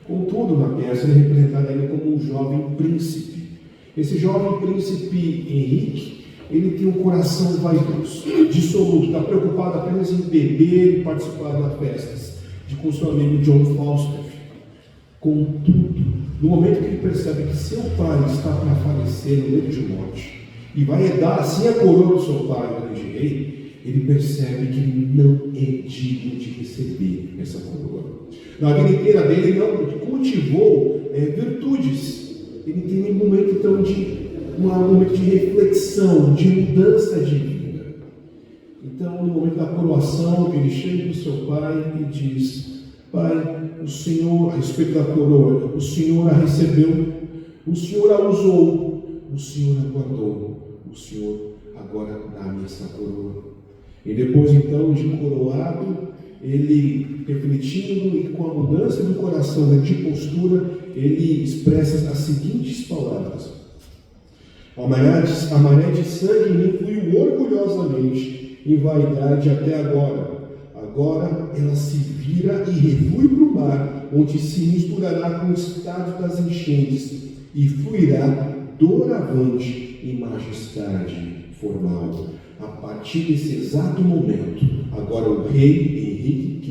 Contudo, na peça, ele é representado ainda como um jovem príncipe. Esse jovem príncipe Henrique, ele tem um coração vaidoso, dissoluto, está preocupado apenas em beber e participar das festas, com seu amigo John Falstaff. Contudo, no momento que ele percebe que seu pai está para falecer no leito de morte, e vai herdar assim a coroa do seu pai, o grande rei, ele percebe que ele não é digno de receber essa coroa. Na vida inteira dele, ele não cultivou virtudes. Ele tem um momento, então, um momento de reflexão, de mudança de vida. Então, no momento da coroação, ele chega para o seu pai e diz: Pai, o Senhor, a respeito da coroa, o Senhor a recebeu, o Senhor a usou, o Senhor a guardou, o Senhor agora dá-me essa coroa. E depois, então, de coroado, ele, refletindo e com a mudança do coração, de postura, ele expressa as seguintes palavras: a maré de sangue em mim fluiu orgulhosamente, em vaidade até agora. Agora ela se vira e reflui para o mar, onde se misturará com o estado das enchentes, e fluirá doravante em majestade formal. A partir desse exato momento, agora o rei Henrique V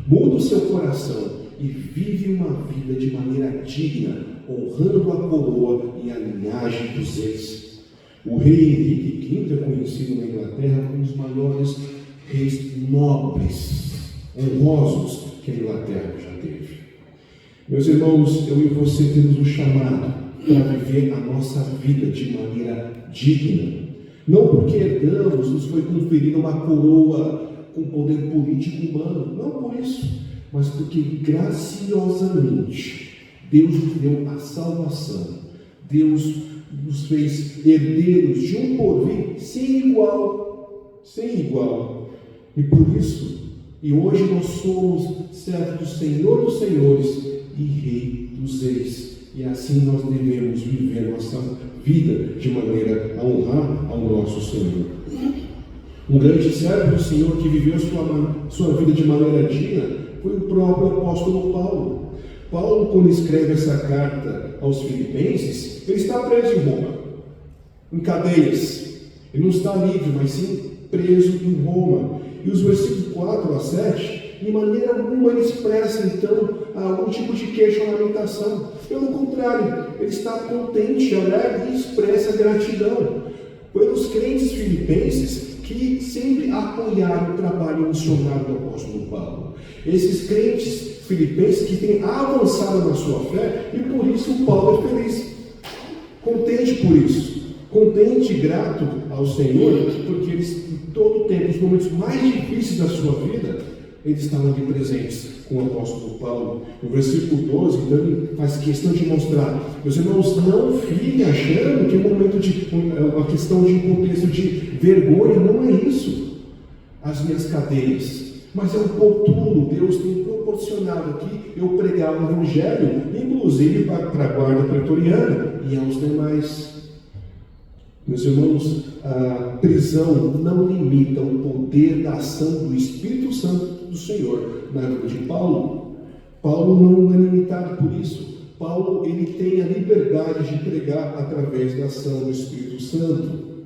muda o seu coração e vive uma vida de maneira digna, honrando a coroa e a linhagem dos reis. O rei Henrique V é conhecido na Inglaterra como um dos maiores reis nobres, honrosos que a Inglaterra já teve. Meus irmãos, eu e você temos um chamado para viver a nossa vida de maneira digna. Não porque herdamos, nos foi conferida uma coroa com poder político humano, não por isso, mas porque graciosamente Deus nos deu a salvação. Deus nos fez herdeiros de um porvir sem igual, e por isso, e hoje nós somos servos do Senhor dos Senhores e Rei dos Reis. E assim nós devemos viver nossa vida de maneira a honrar ao nosso Senhor. Um grande servo do Senhor que viveu sua vida de maneira digna foi o próprio apóstolo Paulo. Paulo, quando escreve essa carta aos Filipenses, ele está preso em Roma, em cadeias. Ele não está livre, mas sim preso em Roma. E os versículos 4 a 7, de maneira alguma ele expressa então algum tipo de queixa ou lamentação. Pelo contrário, ele está contente, alegre e expressa gratidão pelos crentes filipenses que sempre apoiaram o trabalho missionário do apóstolo Paulo. Esses crentes filipenses que têm avançado na sua fé, e por isso o Paulo é feliz, contente por isso, contente e grato ao Senhor, porque eles, em todo o tempo, nos momentos mais difíceis da sua vida, eles estavam ali presentes com o apóstolo Paulo. No versículo 12, então, ele faz questão de mostrar: meus irmãos, não fiquem achando que é um momento de uma questão de um contexto de vergonha. Não é isso, as minhas cadeias, mas é oportuno. Deus tem proporcionado aqui eu pregar o Evangelho, inclusive para a guarda pretoriana e aos demais. Meus irmãos, a prisão não limita o poder da ação do Espírito Santo do Senhor na vida de Paulo. Paulo não é limitado por isso. Paulo, ele tem a liberdade de pregar através da ação do Espírito Santo.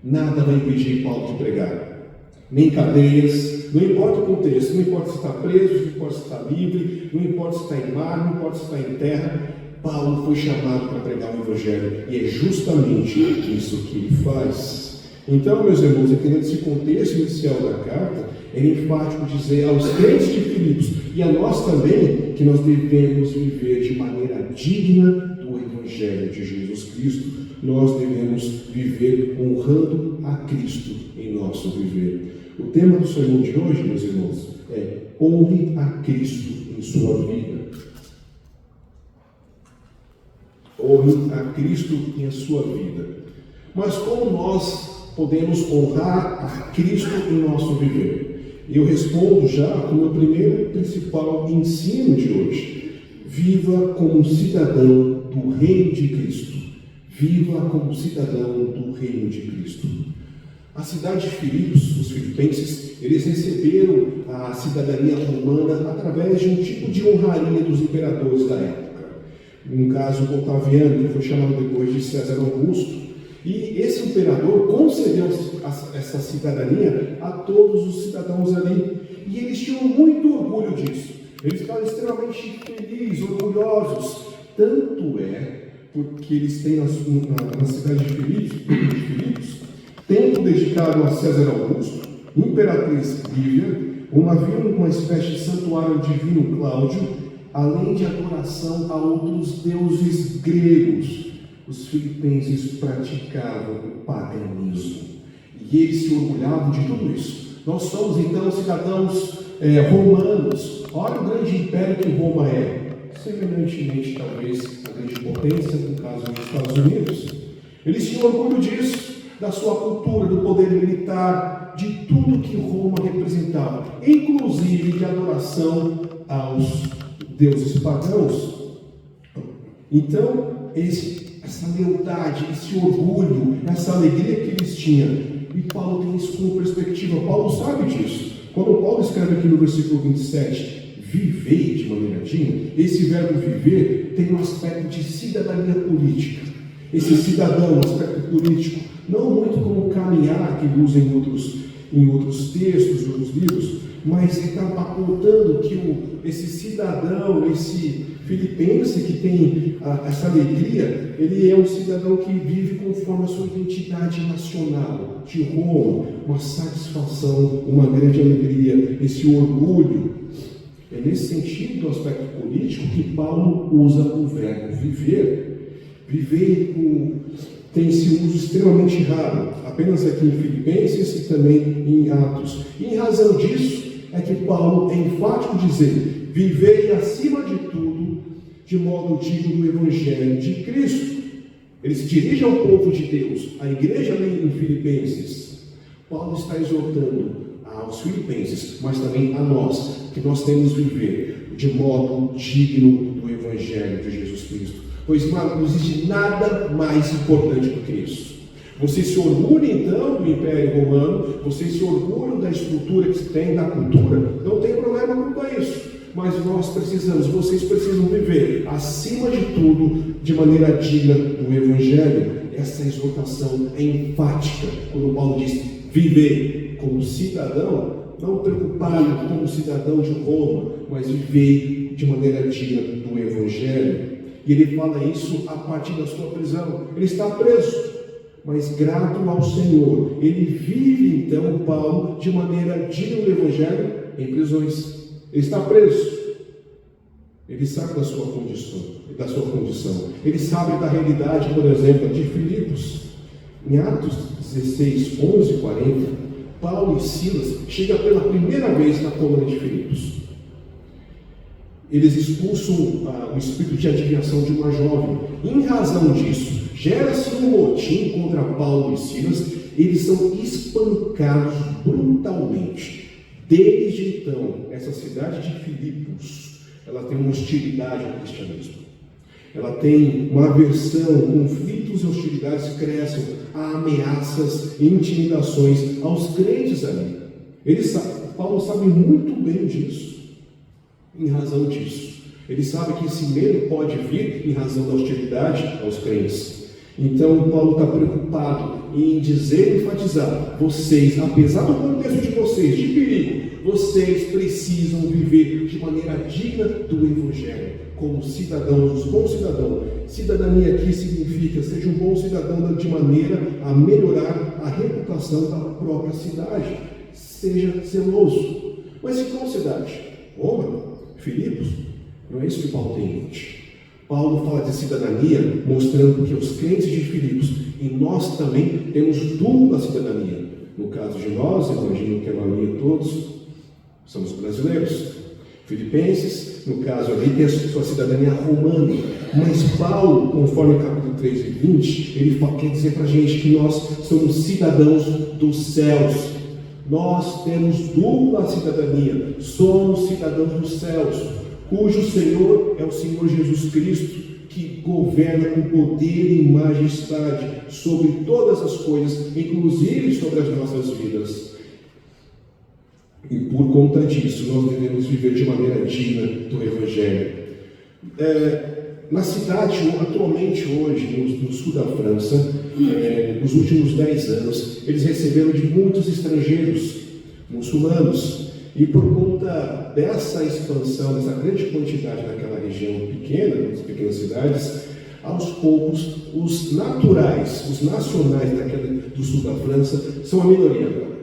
Nada vai impedir Paulo de pregar, nem cadeias, não importa o contexto, não importa se está preso, não importa se está livre, não importa se está em mar, não importa se está em terra. Paulo foi chamado para pregar o Evangelho, e é justamente isso que ele faz. Então, meus irmãos, entendendo esse contexto inicial da carta, é enfático dizer aos crentes de Filipos, e a nós também, que nós devemos viver de maneira digna do Evangelho de Jesus Cristo. Nós devemos viver honrando a Cristo em nosso viver. O tema do sermão de hoje, meus irmãos, é: honre a Cristo em sua vida. Honre a Cristo em sua vida. Mas como nós podemos honrar a Cristo em nosso viver? Eu respondo já com o meu primeiro e principal ensino de hoje: viva como cidadão do reino de Cristo. Viva como cidadão do reino de Cristo. A cidade de Filipos, os filipenses, eles receberam a cidadania romana através de um tipo de honraria dos imperadores da época. Um caso Otaviano, que foi chamado depois de César Augusto, e esse imperador concedeu essa cidadania a todos os cidadãos ali. E eles tinham muito orgulho disso. Eles ficaram extremamente felizes, orgulhosos. Tanto é porque eles têm na cidade de Filipos templo dedicado a César Augusto, imperatriz Lívia, uma espécie de santuário divino Cláudio, além de adoração a outros deuses gregos. Os filipenses praticavam o paganismo e eles se orgulhavam de tudo isso. Nós somos então cidadãos romanos. Olha o grande império que Roma é, semelhantemente talvez a grande potência, no caso dos Estados Unidos. Eles tinham orgulho disso, da sua cultura, do poder militar, de tudo que Roma representava, inclusive de adoração aos deuses pagãos. Então, essa lealdade, esse orgulho, essa alegria que eles tinham. E Paulo tem isso como perspectiva. Paulo sabe disso. Quando Paulo escreve aqui no versículo 27, viver de maneira digna, esse verbo viver tem um aspecto de cidadania política. Esse cidadão, um aspecto político, não muito como caminhar, que ele usa em outros textos, em outros livros, mas ele está apontando que esse cidadão, esse filipense que tem essa alegria, ele é um cidadão que vive conforme a sua identidade nacional, de Roma, uma satisfação, uma grande alegria, esse orgulho. É nesse sentido do aspecto político que Paulo usa o verbo viver. Viver tem esse uso extremamente raro, apenas aqui em Filipenses e também em Atos. E em razão disso é que Paulo é enfático dizer: vivei acima de tudo de modo digno do Evangelho de Cristo. Ele se dirige ao povo de Deus, à igreja ali em Filipenses. Paulo está exortando aos filipenses, mas também a nós, que nós temos que viver de modo digno do Evangelho de Jesus Cristo. Pois não existe nada mais importante do que isso. Você se orgulha então do Império Romano, você se orgulha da estrutura que se tem, da cultura, não tem problema quanto a isso. Mas vocês precisam viver, acima de tudo, de maneira digna do Evangelho. Essa exortação é enfática, quando Paulo diz: viver como cidadão, não preocupado como cidadão de Roma, mas viver de maneira digna do Evangelho. E ele fala isso a partir da sua prisão. Ele está preso, mas grato ao Senhor. Ele vive então, Paulo, de maneira digna do Evangelho em prisões. Ele está preso. Ele sabe da sua condição. Ele sabe da realidade, por exemplo, de Filipos. Em Atos 16, 11 e 40, Paulo e Silas chegam pela primeira vez na colônia de Filipos. Eles expulsam o espírito de adivinhação de uma jovem. Em razão disso, gera-se um motim contra Paulo e Silas. Eles são espancados brutalmente. Desde então, essa cidade de Filipos, ela tem uma hostilidade ao cristianismo. Ela tem uma aversão, conflitos e hostilidades crescem, há ameaças e intimidações aos crentes ali. Paulo sabe muito bem disso. Em razão disso, ele sabe que esse medo pode vir em razão da hostilidade aos crentes. Então Paulo está preocupado em dizer e enfatizar: vocês, apesar do contexto de vocês de perigo, vocês precisam viver de maneira digna do Evangelho, como cidadãos, bom cidadão. Cidadania aqui significa: seja um bom cidadão de maneira a melhorar a reputação da própria cidade. Seja zeloso. Mas e qual cidade? Roma? Filipos? Não é isso que Paulo tem em mente. Paulo fala de cidadania, mostrando que os crentes de Filipos e nós também temos dupla cidadania. No caso de nós, imagino que a maioria todos somos brasileiros. Filipenses, no caso ali, tem a sua cidadania romana. Mas Paulo, conforme o capítulo 3 e 20, ele quer dizer para a gente que nós somos cidadãos dos céus. Nós temos dupla cidadania, somos cidadãos dos céus, cujo Senhor é o Senhor Jesus Cristo, que governa com poder e majestade sobre todas as coisas, inclusive sobre as nossas vidas. E por conta disso, nós devemos viver de maneira digna do Evangelho. Na cidade, atualmente hoje, no sul da França, nos últimos 10 anos, eles receberam de muitos estrangeiros muçulmanos. E por conta dessa expansão, dessa grande quantidade naquela região pequena, nas pequenas cidades, aos poucos, os naturais, os nacionais do sul da França, são a minoria agora.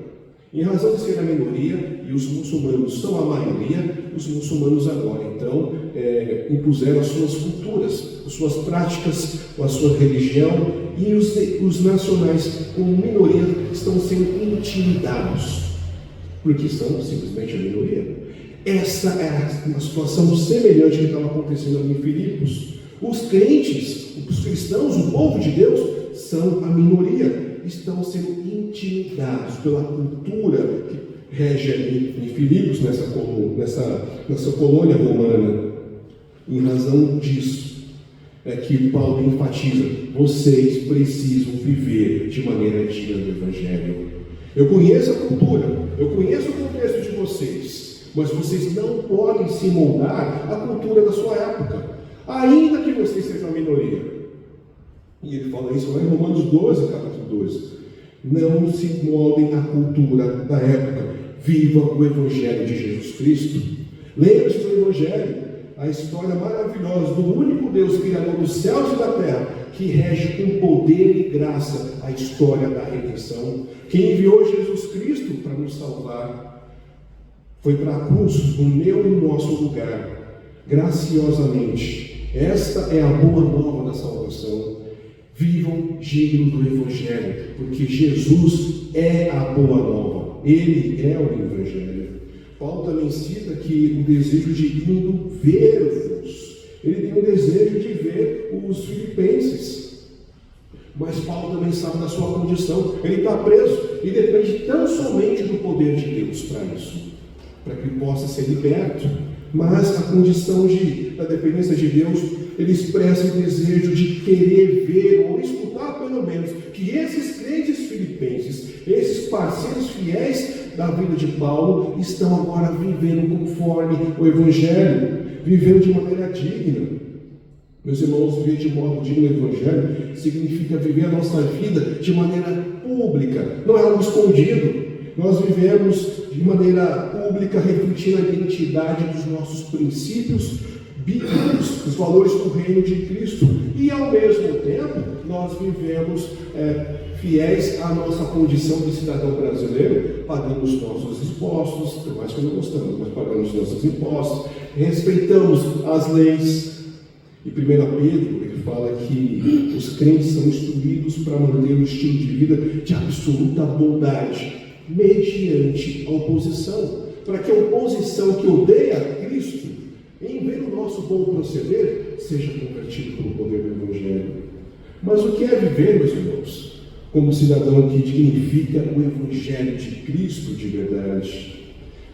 Em razão de ser a minoria, e os muçulmanos são a maioria, os muçulmanos agora, então, impuseram as suas culturas, as suas práticas, a sua religião, e os nacionais, como minoria, estão sendo intimidados, porque são simplesmente a minoria. Essa é uma situação semelhante que estava acontecendo ali em Filipos. Os crentes, os cristãos, o povo de Deus, são a minoria, estão sendo intimidados pela cultura que rege ali em Filipos, nessa colônia romana. Em razão disso, é que Paulo enfatiza: vocês precisam viver de maneira digna do Evangelho. Eu conheço a cultura, eu conheço o contexto de vocês, mas vocês não podem se moldar à cultura da sua época, ainda que vocês sejam a minoria. E ele fala isso lá em Romanos 12, capítulo 12. Não se moldem à cultura da época, viva o Evangelho de Jesus Cristo. Lembre-se do Evangelho, a história maravilhosa do único Deus, Criador dos céus e da terra, que rege com poder e graça a história da redenção. Quem enviou Jesus Cristo para nos salvar foi para a cruz, no meu e no nosso lugar, graciosamente. Esta é a boa nova da salvação. Vivam digno do Evangelho, porque Jesus é a boa nova, Ele é o Evangelho. Paulo também cita que o desejo de indo ver-vos, ele tem o desejo de ver os filipenses, mas Paulo também sabe da sua condição, ele está preso e depende tão somente do poder de Deus para isso, para que ele possa ser liberto. Mas a condição da dependência de Deus, ele expressa o desejo de querer ver, ou escutar pelo menos, que esses crentes filipenses, esses parceiros fiéis da vida de Paulo, estão agora vivendo conforme o Evangelho, vivendo de maneira digna. Meus irmãos, viver de modo digno o Evangelho significa viver a nossa vida de maneira pública, não é algo escondido. Nós vivemos de maneira pública, refletindo a identidade dos nossos princípios bíblicos, os valores do reino de Cristo, e ao mesmo tempo nós vivemos fiéis à nossa condição de cidadão brasileiro, pagamos nossos impostos, por mais que não gostamos, mas pagamos nossos impostos, respeitamos as leis. E 1 Pedro, ele fala que os crentes são instruídos para manter um estilo de vida de absoluta bondade, mediante a oposição, para que a oposição que odeia a Cristo, em ver o nosso bom proceder, seja convertido pelo poder do Evangelho. Mas o que é viver, meus irmãos, como cidadão que dignifica o Evangelho de Cristo de verdade?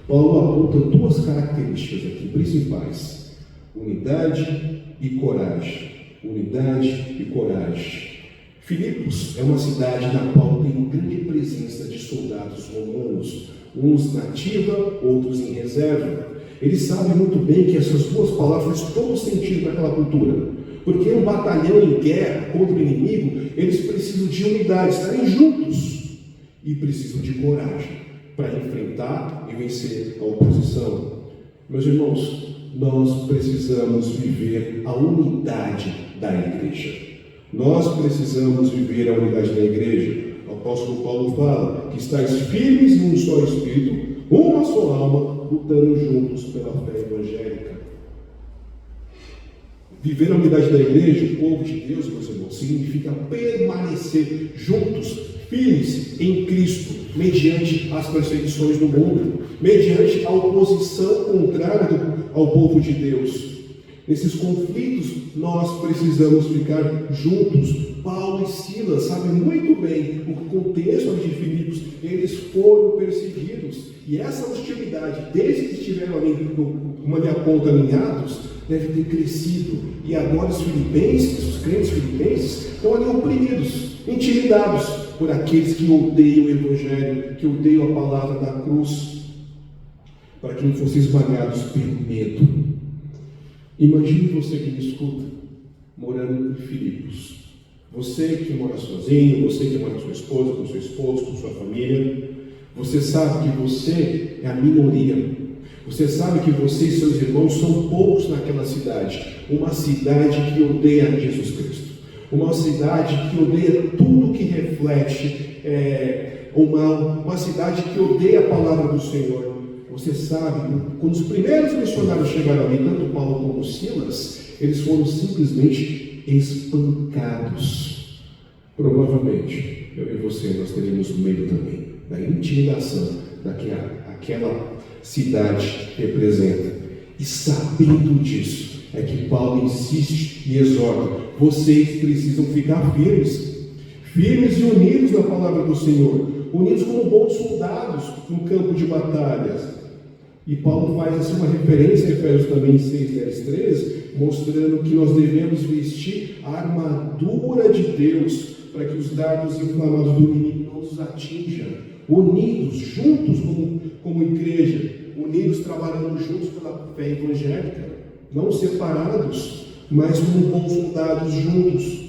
Paulo aponta duas características aqui principais: unidade e coragem. Unidade e coragem. Filipos é uma cidade na qual tem grande presença de soldados romanos, uns na ativa, outros em reserva. Eles sabem muito bem que essas duas palavras fazem todo sentido para aquela cultura, porque um batalhão em guerra contra o inimigo, eles precisam de unidade, estarem juntos, e precisam de coragem para enfrentar e vencer a oposição. Meus irmãos, nós precisamos viver a unidade da igreja. Nós precisamos viver a unidade da igreja. O apóstolo Paulo fala que estáis firmes num só espírito, uma só alma, lutando juntos pela fé evangélica. Viver a unidade da igreja, o povo de Deus, meus irmãos, significa permanecer juntos, firmes em Cristo, mediante as perseguições do mundo, mediante a oposição contrária ao povo de Deus. Nesses conflitos, nós precisamos ficar juntos. Paulo e Silas sabem muito bem o contexto de Filipos. Eles foram perseguidos. E essa hostilidade, desde que estiveram ali, como ele aponta em Atos, deve ter crescido. E agora os filipenses, os crentes filipenses, estão ali oprimidos, intimidados por aqueles que odeiam o Evangelho, que odeiam a palavra da cruz, para que não fossem esmagados pelo medo. Imagine você que me escuta, morando em Filipos. Você que mora sozinho, você que mora com sua esposa, com seu esposo, com sua família. Você sabe que você é a minoria. Você sabe que você e seus irmãos são poucos naquela cidade. Uma cidade que odeia Jesus Cristo. Uma cidade que odeia tudo que reflete o mal. Uma cidade que odeia a palavra do Senhor. Você sabe, quando os primeiros missionários chegaram ali, tanto Paulo como Silas, eles foram simplesmente espancados. Provavelmente, eu e você, nós teremos medo também da intimidação daquela cidade representa. E sabendo disso, é que Paulo insiste e exorta: vocês precisam ficar firmes e unidos na palavra do Senhor, unidos como bons soldados no campo de batalhas. E Paulo faz assim uma referência, Efésios também 6, 10, 13, mostrando que nós devemos vestir a armadura de Deus, para que os dardos inflamados do inimigo não nos atinjam. Unidos, juntos como igreja, unidos trabalhando juntos pela fé evangélica, não separados, mas como bons soldados juntos.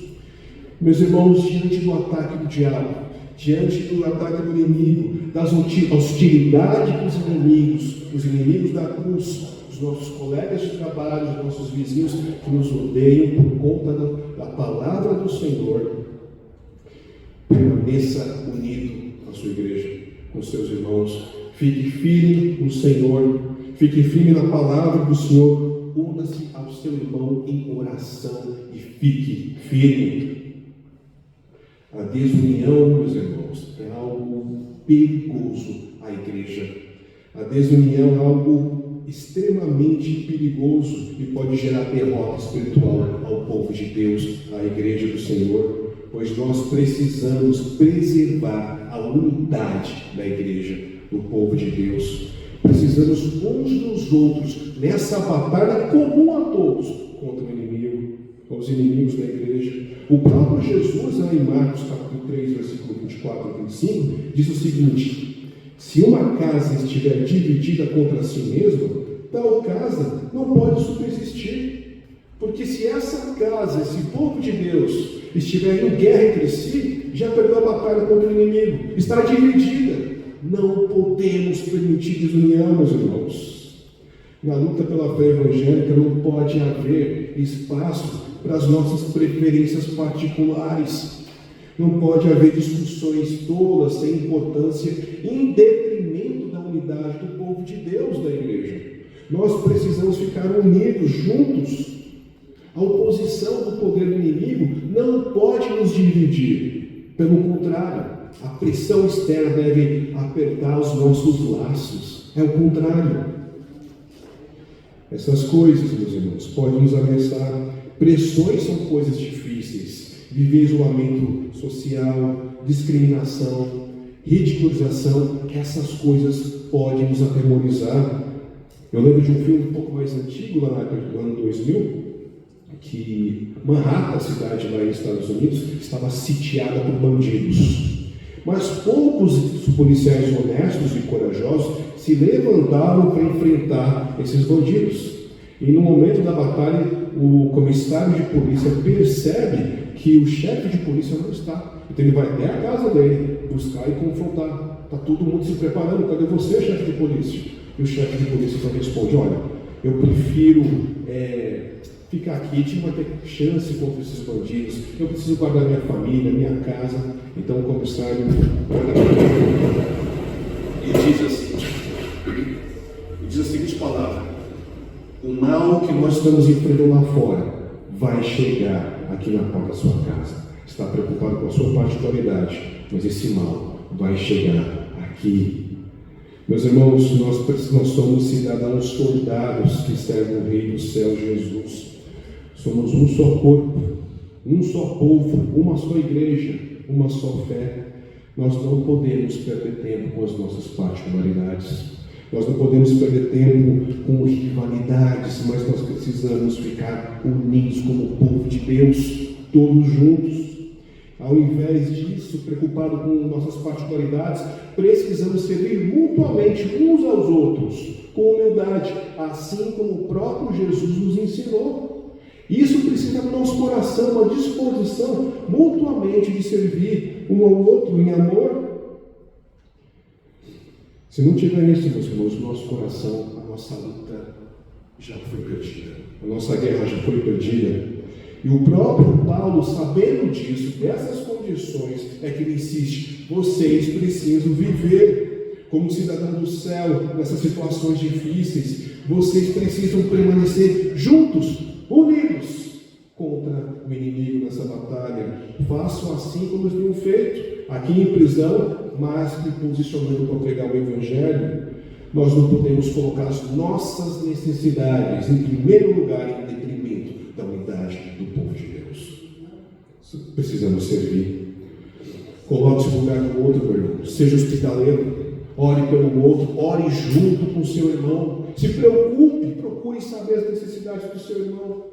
Meus irmãos, diante do ataque do diabo, diante do ataque do inimigo, das hostilidades dos inimigos, os inimigos da cruz, os nossos colegas de trabalho, os nossos vizinhos que nos odeiam por conta da palavra do Senhor, permaneça unido com a sua igreja, com seus irmãos. Fique firme no Senhor, fique firme na palavra do Senhor, una-se ao seu irmão em oração e fique firme. A desunião, meus irmãos, é algo perigoso à igreja. A desunião é algo extremamente perigoso e pode gerar derrota espiritual ao povo de Deus, à igreja do Senhor, pois nós precisamos preservar a unidade da igreja, do povo de Deus. Precisamos uns dos outros nessa batalha comum a todos contra o inimigo, com os inimigos da igreja. O próprio Jesus, lá em Marcos capítulo 3, versículo 24 a 25, diz o seguinte: se uma casa estiver dividida contra si mesma, tal casa não pode subsistir. Porque se essa casa, esse povo de Deus, estiver em guerra entre si, já perdeu a batalha contra o inimigo, está dividida. Não podemos permitir desunião, meus irmãos. Na luta pela fé evangélica não pode haver espaço para as nossas preferências particulares. Não pode haver discussões tolas sem importância em detrimento da unidade do povo de Deus, da igreja. Nós precisamos ficar unidos, juntos. A oposição do poder do inimigo não pode nos dividir. Pelo contrário, a pressão externa deve apertar os nossos laços. É o contrário. Essas coisas, meus irmãos, podem nos ameaçar. Pressões são coisas difíceis. Viver isolamento social, discriminação, ridicularização, essas coisas podem nos atemorizar. Eu lembro de um filme um pouco mais antigo, lá no ano 2000, que Manhattan, a cidade lá nos Estados Unidos, estava sitiada por bandidos. Mas poucos policiais honestos e corajosos se levantavam para enfrentar esses bandidos. E no momento da batalha, o comissário de polícia percebe que o chefe de polícia não está. Então ele vai até a casa dele buscar e confrontar. Está todo mundo se preparando. Cadê você, chefe de polícia? E o chefe de polícia só responde: olha, eu prefiro ficar aqui, a gente não vai ter chance contra esses bandidos, eu preciso guardar minha família, minha casa. Então o comissário olha e diz a seguinte palavra: o mal que nós estamos enfrentando lá fora vai chegar aqui na porta da sua casa. Está preocupado com a sua particularidade, mas esse mal vai chegar aqui. Meus irmãos, nós somos cidadãos soldados que servem o Rei do céu, Jesus. Somos um só corpo, um só povo, uma só igreja, uma só fé. Nós não podemos perder tempo com as nossas particularidades. Nós não podemos perder tempo com rivalidades, mas nós precisamos ficar unidos como povo de Deus, todos juntos. Ao invés disso, preocupado com nossas particularidades, precisamos servir mutuamente uns aos outros, com humildade, assim como o próprio Jesus nos ensinou. Isso precisa do nosso coração, uma disposição mutuamente de servir um ao outro em amor. Se não tiver isso, meus irmãos, o nosso coração, a nossa luta já foi perdida. A nossa guerra já foi perdida. E o próprio Paulo, sabendo disso, dessas condições, é que ele insiste: vocês precisam viver como cidadão do céu nessas situações difíceis. Vocês precisam permanecer juntos, unidos contra o inimigo nessa batalha. Façam assim como eles têm feito, aqui em prisão, mas me posicionando para pregar o Evangelho. Nós não podemos colocar as nossas necessidades em primeiro lugar, em detrimento da unidade do povo de Deus. Precisamos servir. Coloque-se no lugar do outro, meu irmão. Seja hospitaleiro. Ore pelo outro. Ore junto com o seu irmão. Se preocupe. Procure saber as necessidades do seu irmão.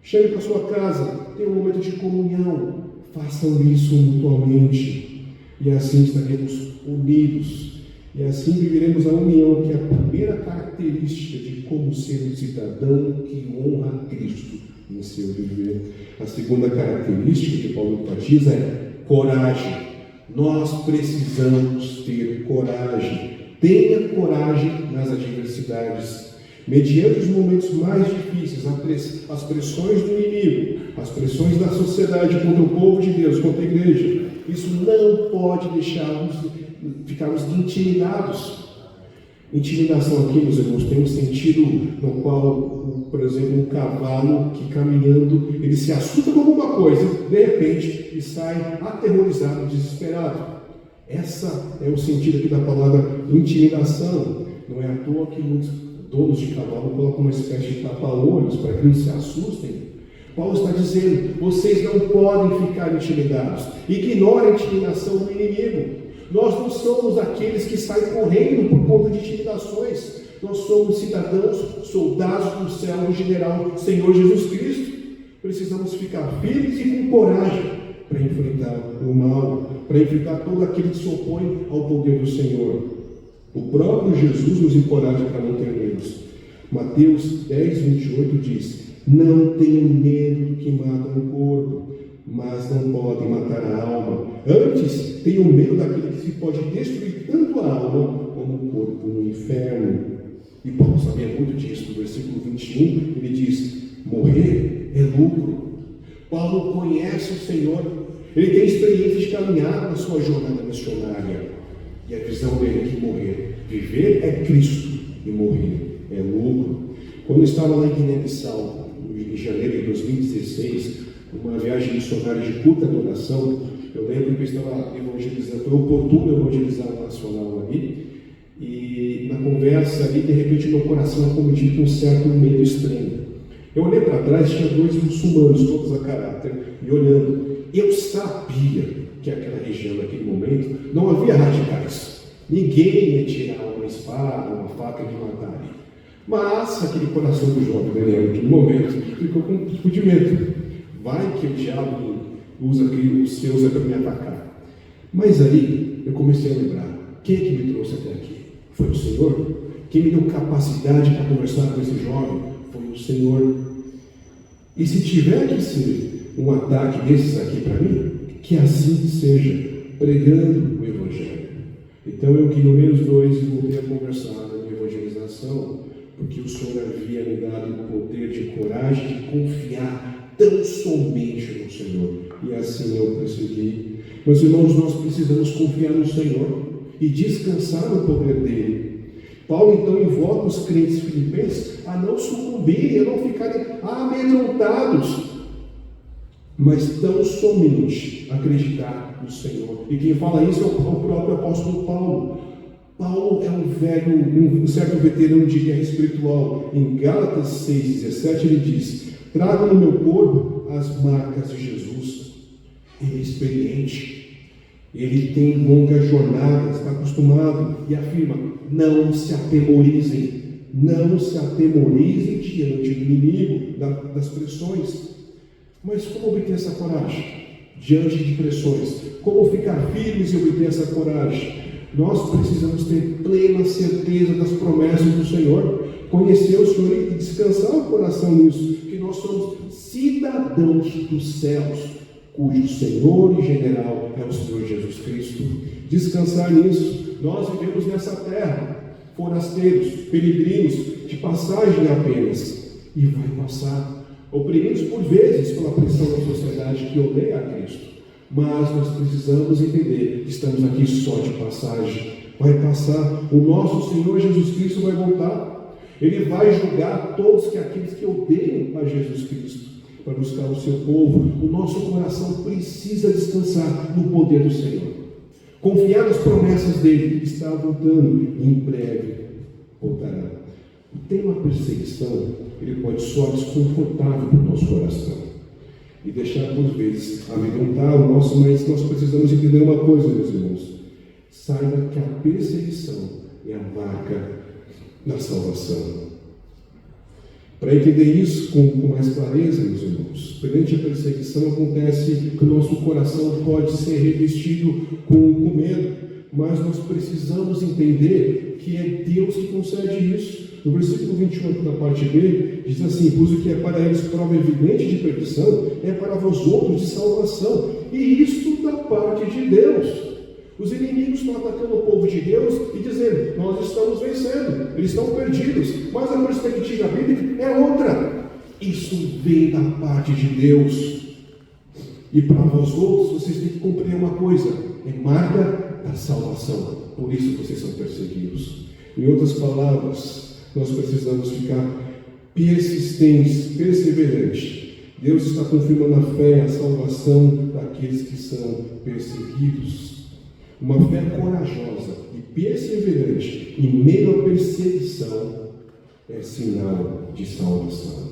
Chegue para a sua casa. Tenha um momento de comunhão. Façam isso mutuamente. E assim estaremos unidos. E assim viveremos a união, que é a primeira característica de como ser um cidadão que honra a Cristo em seu viver. A segunda característica que Paulo enfatiza é coragem. Nós precisamos ter coragem. Tenha coragem nas adversidades. Mediante os momentos mais difíceis, as pressões do inimigo, as pressões da sociedade contra o povo de Deus, contra a igreja, isso não pode deixar-nos ficarmos intimidados. Intimidação aqui, meus irmãos, tem um sentido no qual, por exemplo, um cavalo que caminhando, ele se assusta com alguma coisa, de repente, e sai aterrorizado, desesperado. Essa é o sentido aqui da palavra intimidação. Não é à toa que muitos donos de cavalo colocam uma espécie de tapa-olhos para que não se assustem. Paulo está dizendo: vocês não podem ficar intimidados. Ignorem a intimidação do inimigo. Nós não somos aqueles que saem correndo por conta de intimidações. Nós somos cidadãos, soldados do céu, do general Senhor Jesus Cristo. Precisamos ficar firmes e com coragem para enfrentar o mal, para enfrentar todo aquele que se opõe ao poder do Senhor. O próprio Jesus nos encoraja para não ter medos. Mateus 10, 28 diz: não tenham medo do que mata o corpo, mas não podem matar a alma. Antes, tenham medo daquele que se pode destruir tanto a alma como o corpo no inferno. E Paulo sabia muito disso. No versículo 21, ele diz: morrer é lucro. Paulo conhece o Senhor. Ele tem experiência de caminhar na sua jornada missionária. E a visão dele é que morrer, viver é Cristo e morrer é lucro. Quando eu estava lá em Guiné-Bissau, em janeiro de 2016, uma viagem missionária de curta duração, eu lembro que eu estava evangelizando, foi oportuno evangelizar o nacional ali, e na conversa ali, de repente, meu coração acometido com um certo medo extremo. Eu olhei para trás, tinha dois muçulmanos, todos a caráter, me olhando. Eu sabia que aquela região, naquele momento, não havia radicais. Ninguém ia tirar uma espada, uma faca de matar ali. Mas aquele coração do jovem Daniel, naquele momento, ficou com um tipo de medo. Vai que o diabo usa aquilo, os seus para me atacar. Mas aí eu comecei a lembrar: quem é que me trouxe até aqui? Foi o Senhor. Quem me deu capacidade para conversar com esse jovem? Foi o Senhor. E se tiver que ser um ataque desses aqui para mim, que assim seja, pregando o Evangelho. Então eu ignorei os dois e voltei a conversar na minha evangelização, porque o Senhor havia me dado o poder de coragem de confiar tão somente no Senhor. E assim eu persegui. Meus irmãos, nós precisamos confiar no Senhor e descansar no poder dele. Paulo então invoca os crentes filipenses a não sucumbirem, a não ficarem amedrontados, mas tão somente acreditar no Senhor. E quem fala isso é o próprio apóstolo Paulo. Paulo é um certo veterano de guerra espiritual. Em Gálatas 6,17 ele diz: trago no meu corpo as marcas de Jesus. Ele é experiente. Ele tem longas jornadas, está acostumado e afirma: não se atemorizem. Não se atemorizem diante do inimigo, das pressões. Mas como obter essa coragem diante de pressões? Como ficar firmes e obter essa coragem? Nós precisamos ter plena certeza das promessas do Senhor, conhecer o Senhor e descansar o coração nisso, que nós somos cidadãos dos céus, cujo Senhor e general é o Senhor Jesus Cristo. Descansar nisso. Nós vivemos nessa terra, forasteiros, peregrinos, de passagem apenas, e vai passar, oprimidos por vezes pela pressão da sociedade que odeia a Cristo, mas nós precisamos entender que estamos aqui só de passagem. Vai passar, o nosso Senhor Jesus Cristo vai voltar, Ele vai julgar todos aqueles que odeiam a Jesus Cristo, para buscar o seu povo. O nosso coração precisa descansar no poder do Senhor, confiar nas promessas dele. Está voltando, em breve voltará. O tema perseguição, ele pode soar desconfortável para o nosso coração e deixar por vezes amedrontar o nosso, mas nós precisamos entender uma coisa, meus irmãos: saiba que a perseguição é a marca da salvação. Para entender isso com mais clareza, meus irmãos, perante a perseguição acontece que o nosso coração pode ser revestido com medo, mas nós precisamos entender que é Deus que concede isso. No versículo 28, na parte B, diz assim: pois o que é para eles prova evidente de perdição, é para vós outros de salvação, e isto da parte de Deus. Os inimigos estão atacando o povo de Deus e dizendo: nós estamos vencendo, eles estão perdidos, mas a perspectiva bíblica é outra. Isso vem da parte de Deus. E para vós outros, vocês têm que compreender uma coisa: é marca da salvação, por isso vocês são perseguidos. Em outras palavras, nós precisamos ficar persistentes, perseverantes. Deus está confirmando a fé, a salvação daqueles que são perseguidos. Uma fé corajosa e perseverante em meio à perseguição é sinal de salvação.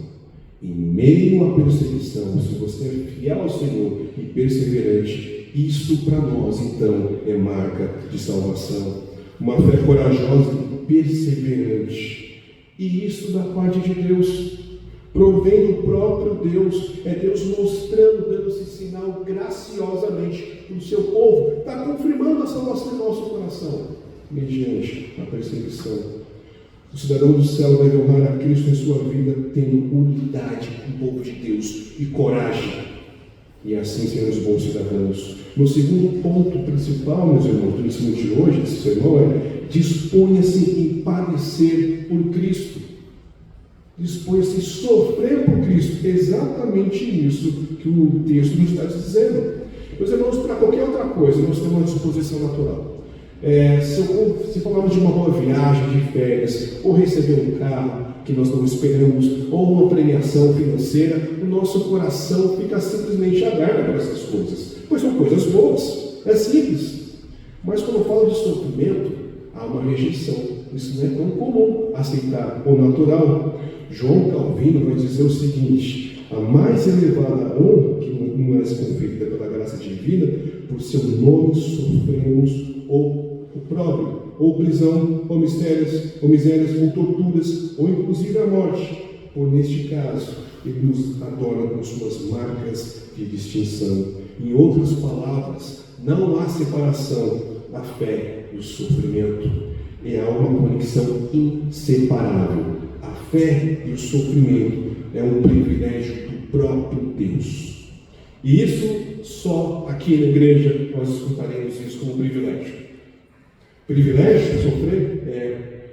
Em meio à perseguição, se você é fiel ao Senhor e perseverante, isso para nós então é marca de salvação. Uma fé corajosa e perseverante, e isso da parte de Deus, provém do próprio Deus. É Deus mostrando, dando esse sinal graciosamente para o seu povo. Está confirmando a salvação do nosso coração, mediante a perseguição. O cidadão do céu deve honrar a Cristo em sua vida, tendo unidade com o povo de Deus e coragem, e assim seremos bons cidadãos. No segundo ponto principal, meus irmãos, do ensino de hoje, desse sermão, é: disponha-se em padecer por Cristo. Dispõe-se a sofrer por Cristo. Exatamente isso que o texto nos está dizendo. Meus irmãos, para qualquer outra coisa, nós temos uma disposição natural. Se falarmos de uma boa viagem de férias, ou receber um carro que nós não esperamos, ou uma premiação financeira, o nosso coração fica simplesmente aberto para essas coisas, pois são coisas boas, é simples. Mas quando eu falo de sofrimento, há uma rejeição. Isso não é tão comum aceitar ou natural. João Calvino vai dizer o seguinte: a mais elevada honra que nos é conferida pela graça divina, por seu nome sofremos ou opróbrio, ou prisão, ou misérias, ou torturas, ou inclusive a morte. Por neste caso, ele nos adorna com suas marcas de distinção. Em outras palavras, não há separação da fé e do sofrimento. Há uma conexão inseparável. A fé e o sofrimento é um privilégio do próprio Deus. E isso só aqui na igreja nós escutaremos isso como privilégio. Privilégio de sofrer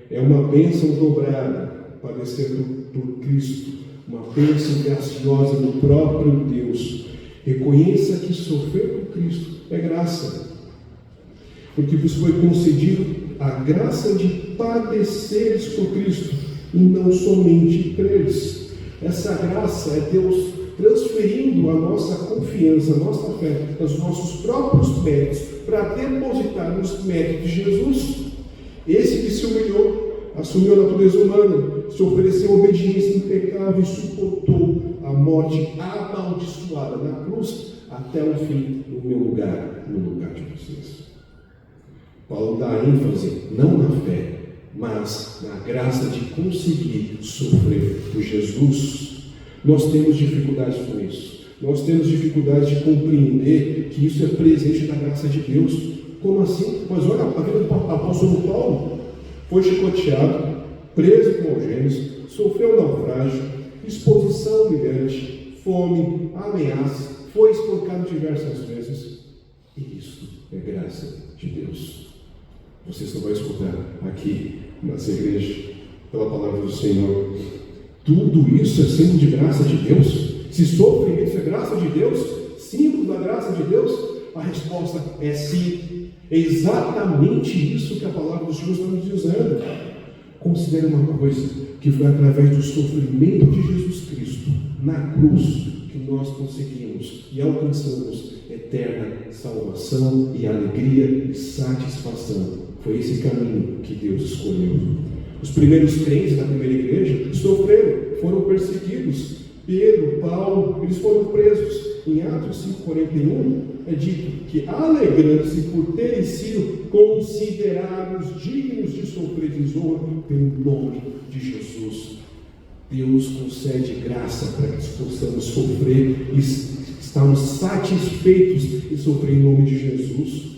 é uma bênção dobrada, padecer por Cristo, uma bênção graciosa do próprio Deus. Reconheça que sofrer por Cristo é graça, porque vos foi concedido a graça de padeceres por Cristo, e não somente creres. Essa graça é Deus transferindo a nossa confiança, a nossa fé, os nossos próprios méritos, para depositar nos méritos de Jesus. Esse que se humilhou, assumiu a natureza humana, se ofereceu obediência impecável e suportou a morte amaldiçoada na cruz até o fim no meu lugar. no lugar de vocês. Paulo dá ênfase não na fé, mas na graça de conseguir sofrer por Jesus. Nós temos dificuldades com isso. Nós temos dificuldade de compreender que isso é presente da graça de Deus. Como assim? Mas olha, a vida do apóstolo Paulo foi chicoteado, preso com algemas, sofreu naufrágio, exposição humilhante, fome, ameaça, foi espancado diversas vezes. E isso é graça de Deus. Você só vai escutar aqui nessa igreja, pela palavra do Senhor. Tudo isso é símbolo de graça de Deus? Se sofrimento é graça de Deus, símbolo da graça de Deus, a resposta é sim. É exatamente isso que a palavra do Senhor está nos dizendo. Considere uma coisa, que foi através do sofrimento de Jesus Cristo na cruz que nós conseguimos e alcançamos eterna salvação e alegria e satisfação. Foi esse caminho que Deus escolheu. Os primeiros crentes da primeira igreja sofreram, foram perseguidos. Pedro, Paulo, eles foram presos. Em Atos 5,41 é dito que, alegrando-se por terem sido considerados dignos de sofrer desonra pelo nome de Jesus, Deus concede graça para que possamos sofrer e estarmos satisfeitos em sofrer em nome de Jesus.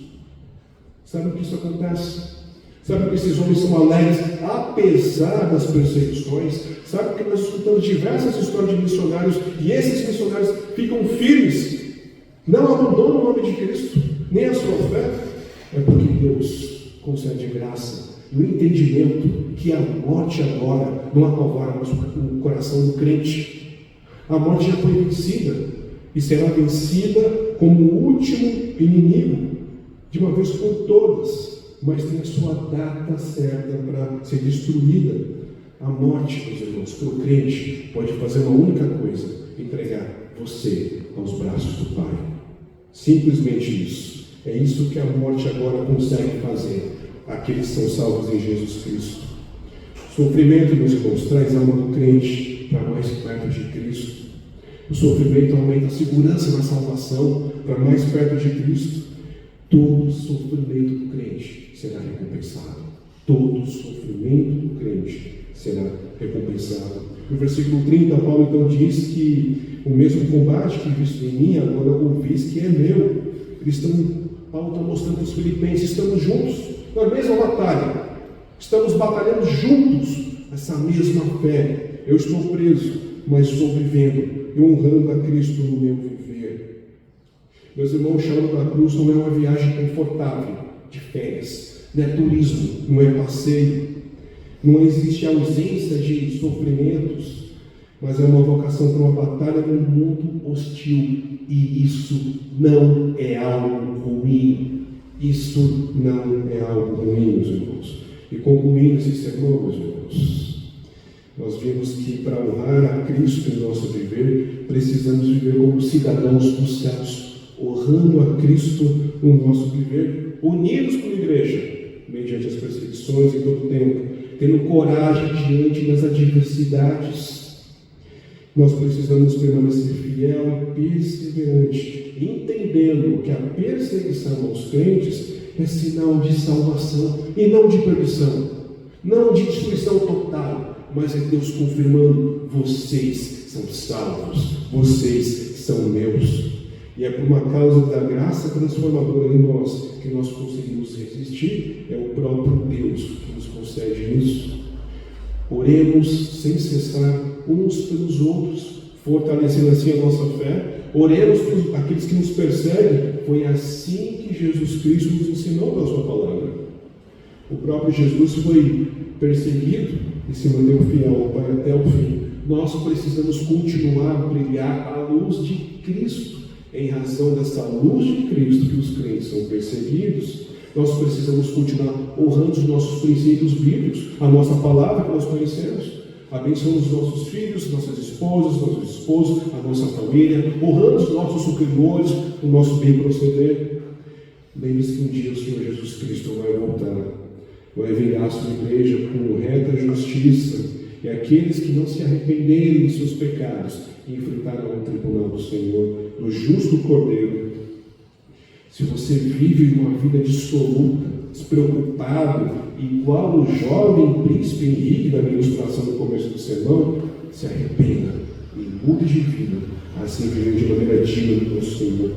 Sabe o que isso acontece? Sabe que esses homens são alegres apesar das perseguições? Sabe que nós escutamos diversas histórias de missionários e esses missionários ficam firmes, não abandonam o nome de Cristo, nem a sua fé? É porque Deus concede graça e o entendimento que a morte agora não apavora o coração do crente. A morte já foi vencida e será vencida como o último inimigo, de uma vez por todas. Mas tem a sua data certa para ser destruída. A morte, meus irmãos, para o crente, pode fazer uma única coisa: entregar você aos braços do Pai. Simplesmente isso. É isso que a morte agora consegue fazer àqueles que são salvos em Jesus Cristo. O sofrimento, meus irmãos, traz a alma do crente para mais perto de Cristo. O sofrimento aumenta a segurança na salvação para mais perto de Cristo. Todo sofrimento do crente será recompensado. Todo sofrimento do crente será recompensado. No versículo 30, Paulo então diz que o mesmo combate que visto em mim, agora ouvis que é meu. Paulo está mostrando para os filipenses: estamos juntos na mesma batalha. Estamos batalhando juntos essa mesma fé. Eu estou preso, mas estou vivendo e honrando a Cristo no meu viver. Meus irmãos, chamando da cruz não é uma viagem confortável de férias, não é turismo, não é passeio, não existe ausência de sofrimentos, mas é uma vocação para uma batalha num mundo hostil, e isso não é algo ruim. Isso não é algo ruim, meus irmãos. E concluindo esse sermão, meus irmãos, nós vimos que para honrar a Cristo em nosso viver, precisamos viver como cidadãos dos céus, honrando a Cristo no nosso viver, unidos com a igreja, mediante as perseguições em todo o tempo, tendo coragem diante das adversidades. Nós precisamos permanecer fiel e perseverante, entendendo que a perseguição aos crentes é sinal de salvação e não de perdição, não de destruição total, mas é Deus confirmando: vocês são salvos, vocês são meus. E é por uma causa da graça transformadora em nós que nós conseguimos resistir. É o próprio Deus que nos concede isso. Oremos sem cessar uns pelos outros, fortalecendo assim a nossa fé. Oremos por aqueles que nos perseguem. Foi assim que Jesus Cristo nos ensinou pela sua palavra. O próprio Jesus foi perseguido e se manteve fiel ao Pai até o fim. Nós precisamos continuar a brilhar à luz de Cristo. Em razão dessa luz de Cristo que os crentes são perseguidos, nós precisamos continuar honrando os nossos princípios bíblicos, a nossa palavra que nós conhecemos, abençoando os nossos filhos, nossas esposas, nossos esposos, a nossa família, honrando os nossos superiores, o nosso bem proceder. Lembre-se que um dia o Senhor Jesus Cristo vai voltar, vai vir à sua igreja com reta justiça, e aqueles que não se arrependerem de seus pecados enfrentarão o tribunal do Senhor, do justo Cordeiro. Se você você vive uma vida dissoluta, despreocupado, igual o jovem príncipe Henrique da minha ilustração no começo do sermão, se arrependa e mude de vida, assim vivendo de maneira digna do Senhor.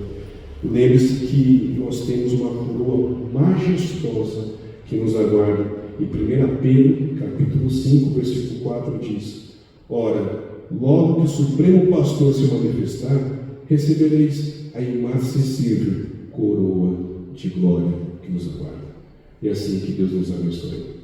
Lembre-se que nós temos uma coroa majestosa que nos aguarda. E 1 Pedro, capítulo 5, versículo 4 diz: ora, logo que o Supremo Pastor se manifestar, recebereis a inacessível coroa de glória que nos aguarda. E assim que Deus nos abençoe.